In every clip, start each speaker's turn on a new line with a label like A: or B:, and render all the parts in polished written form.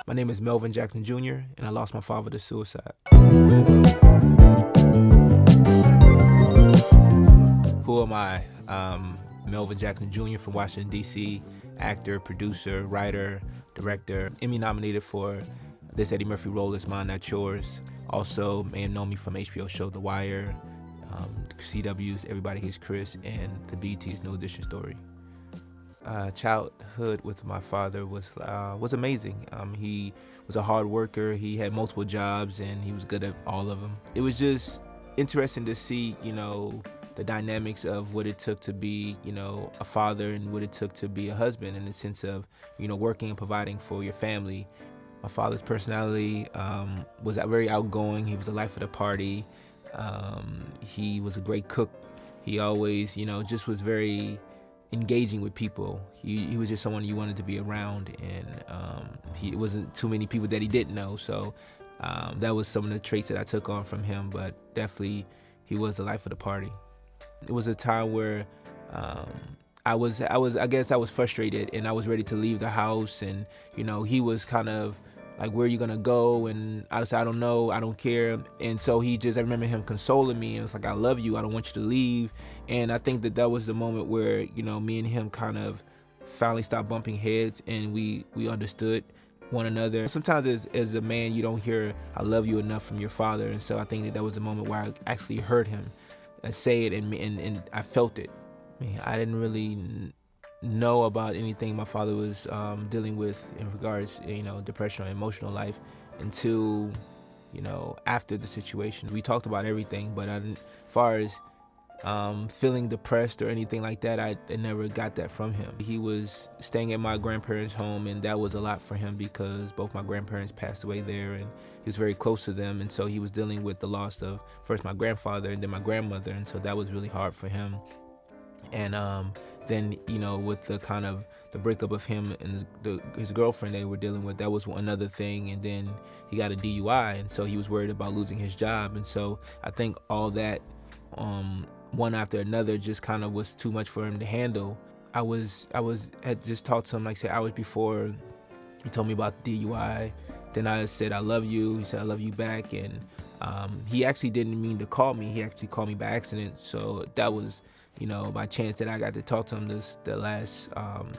A: My name is Melvin Jackson Jr., and I lost my father to suicide. Who am I? Melvin Jackson Jr. from Washington, D.C., actor, producer, writer, director, Emmy nominated for this Eddie Murphy role is Mine, Not Yours. Also, may have known me from HBO show The Wire, CW's Everybody Hates Chris, and the BET's New Edition story. Childhood with my father was amazing. He was a hard worker. He had multiple jobs, and he was good at all of them. It was just interesting to see, the dynamics of what it took to be, a father, and what it took to be a husband, in the sense of, working and providing for your family. My father's personality was very outgoing. He was the life of the party. He was a great cook. He always, just was very engaging with people. He was just someone you wanted to be around, and it wasn't too many people that he didn't know. So that was some of the traits that I took on from him, but definitely he was the life of the party. It was a time where I guess I was frustrated, and I was ready to leave the house, and he was kind of like, where are you gonna go? And I said, I don't know, I don't care. And so I remember him consoling me, and it's like, I love you, I don't want you to leave. And I think that was the moment where, me and him kind of finally stopped bumping heads, and we understood one another. Sometimes as a man, you don't hear I love you enough from your father. And so I think that was the moment where I actually heard him say it, and I felt it. I didn't really know about anything my father was dealing with in regards, depression or emotional life, until, after the situation. We talked about everything, but as far as feeling depressed or anything like that, I never got that from him. He was staying at my grandparents' home, and that was a lot for him because both my grandparents passed away there, and he was very close to them. And so he was dealing with the loss of first my grandfather and then my grandmother, and so that was really hard for him. And then, with the kind of the breakup of him and his girlfriend they were dealing with, that was another thing. And then he got a DUI, and so he was worried about losing his job. And so I think all that, one after another, just kind of was too much for him to handle. I had just talked to him, like I said, hours before he told me about the DUI. Then I said, I love you. He said, I love you back. And he actually didn't mean to call me. He actually called me by accident. So that was, by chance that I got to talk to him the last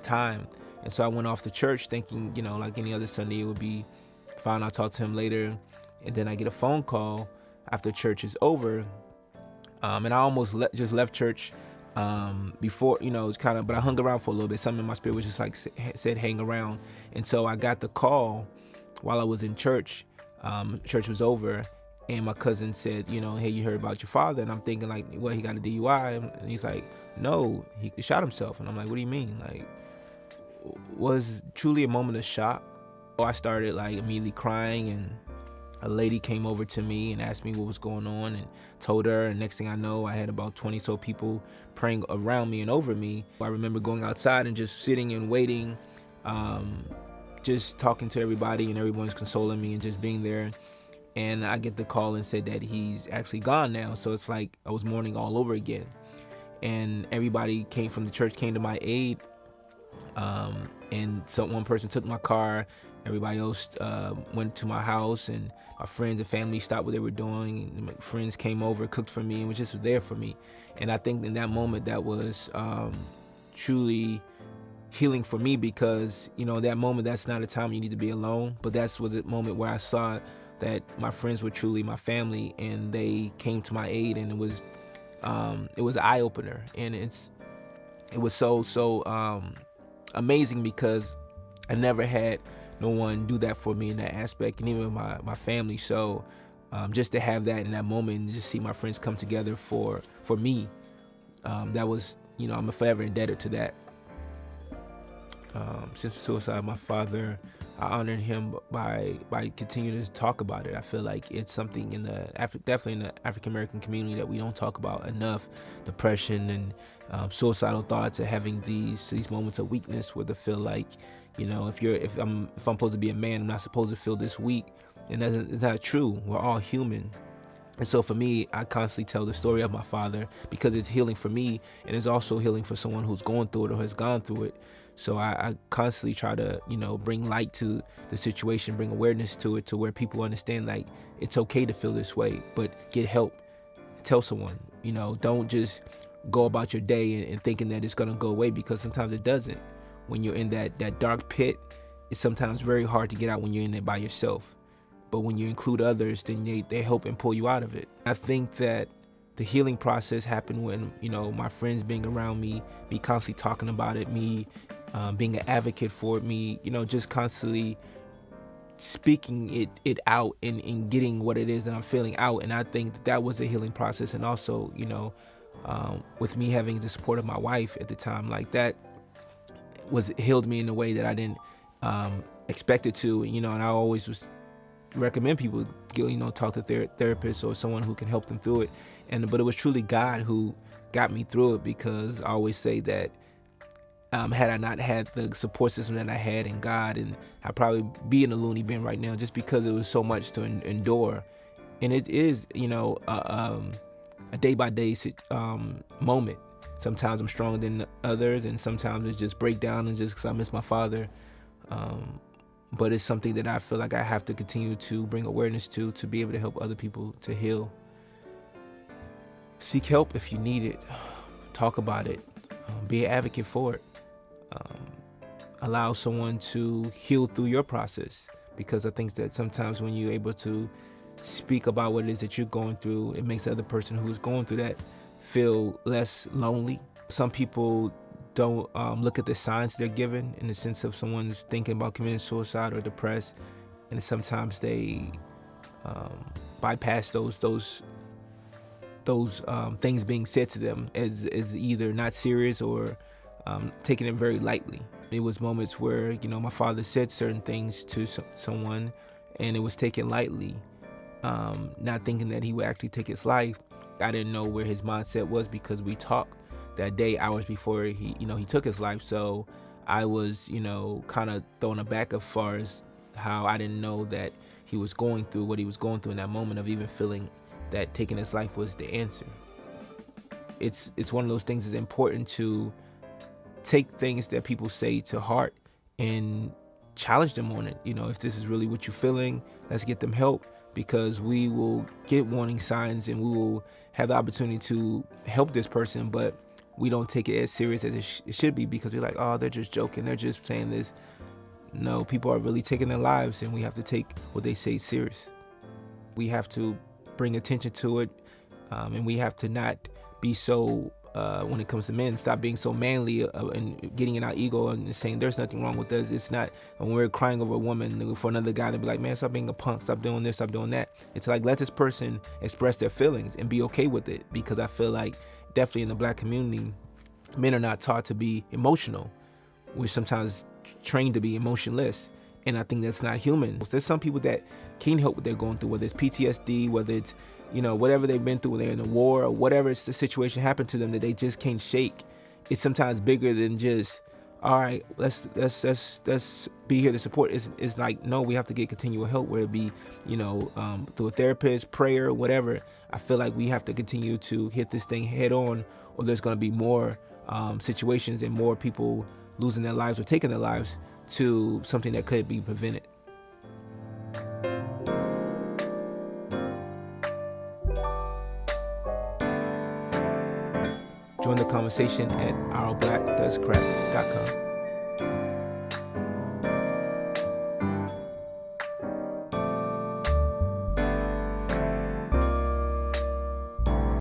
A: time. And so I went off to church thinking, like any other Sunday, it would be fine. I'll talk to him later. And then I get a phone call after church is over. And I almost just left church before, it's kind of, but I hung around for a little bit. Something in my spirit was just like said, hang around. And so I got the call while I was in church. Church was over, and my cousin said, hey, you heard about your father? And I'm thinking, like, well, he got a DUI. And he's like, no, he shot himself. And I'm like, what do you mean? Like, was truly a moment of shock. So I started like immediately crying, and a lady came over to me and asked me what was going on, and told her. And next thing I know, I had about 20 so people praying around me and over me. I remember going outside and just sitting and waiting, just talking to everybody, and everyone's consoling me and just being there. And I get the call and said that he's actually gone now. So it's like I was mourning all over again. And everybody from the church came to my aid. And so one person took my car. Everybody else went to my house, and my friends and family stopped what they were doing. And my friends came over, cooked for me, and was just there for me. And I think in that moment that was truly healing for me, because that moment, that's not a time you need to be alone, but that was a moment where I saw that my friends were truly my family, and they came to my aid. And it was an eye-opener, and it was so amazing, because I never had no one do that for me in that aspect, and even my family. So just to have that in that moment, and just see my friends come together for me, that was, I'm forever indebted to that. Since the suicide of my father, I honored him by continuing to talk about it. I feel like it's something definitely in the African American community that we don't talk about enough. Depression and suicidal thoughts, and having these moments of weakness where they feel like, if I'm supposed to be a man, I'm not supposed to feel this weak. And it's not true. We're all human. And so for me, I constantly tell the story of my father, because it's healing for me, and it's also healing for someone who's going through it or has gone through it. So I constantly try to, bring light to the situation, bring awareness to it, to where people understand like it's okay to feel this way, but get help. Tell someone, don't just go about your day and thinking that it's gonna go away, because sometimes it doesn't. When you're in that dark pit, it's sometimes very hard to get out when you're in it by yourself. But when you include others, then they help and pull you out of it. I think that the healing process happened when, my friends being around me constantly talking about it, me being an advocate for it, me, just constantly speaking it out and getting what it is that I'm feeling out. And I think that was a healing process. And also, with me having the support of my wife at the time, like that was healed me in a way that I didn't expect it to. And I always was recommend people go, talk to their therapist or someone who can help them through it. But it was truly God who got me through it, because I always say that had I not had the support system that I had in God, and I'd probably be in a loony bin right now, just because it was so much to endure. And it is, a day by day moment. Sometimes I'm stronger than others, and sometimes it's just breakdown and just because I miss my father. But it's something that I feel like I have to continue to bring awareness to be able to help other people to heal. Seek help if you need it. Talk about it. Be an advocate for it. Allow someone to heal through your process, because I think that sometimes when you're able to speak about what it is that you're going through, it makes the other person who's going through that feel less lonely. Some people don't look at the signs they're given, in the sense of someone's thinking about committing suicide or depressed, and sometimes they bypass those things being said to them as either not serious or taking it very lightly. It was moments where my father said certain things to someone, and it was taken lightly, not thinking that he would actually take his life. I didn't know where his mindset was, because we talked that day hours before he took his life. So I was kind of thrown aback as far as how I didn't know that he was going through what he was going through in that moment of even feeling that taking his life was the answer. It's one of those things that's important to take things that people say to heart and challenge them on it. If this is really what you're feeling, let's get them help, because we will get warning signs and we will have the opportunity to help this person, but we don't take it as serious as it should be, because we're like, oh, they're just joking, they're just saying this. No, people are really taking their lives, and we have to take what they say serious. We have to bring attention to it, and we have to not be so when it comes to men, stop being so manly and getting in our ego and saying there's nothing wrong with us. It's not. And when we're crying over a woman for another guy to be like, man, stop being a punk, stop doing this, stop doing that. It's like, let this person express their feelings and be okay with it, because I feel like definitely in the Black community, men are not taught to be emotional. We're sometimes trained to be emotionless, and I think that's not human. There's some people that can help what they're going through, whether it's PTSD, whether it's whatever they've been through, they're in a war or whatever the situation happened to them that they just can't shake. It's sometimes bigger than just, all right, let's be here to support. It's like, no, we have to get continual help, whether it be through a therapist, prayer, whatever. I feel like we have to continue to hit this thing head on, or there's going to be more situations and more people losing their lives or taking their lives to something that could be prevented. Join the conversation at ourblackdoescrap.com.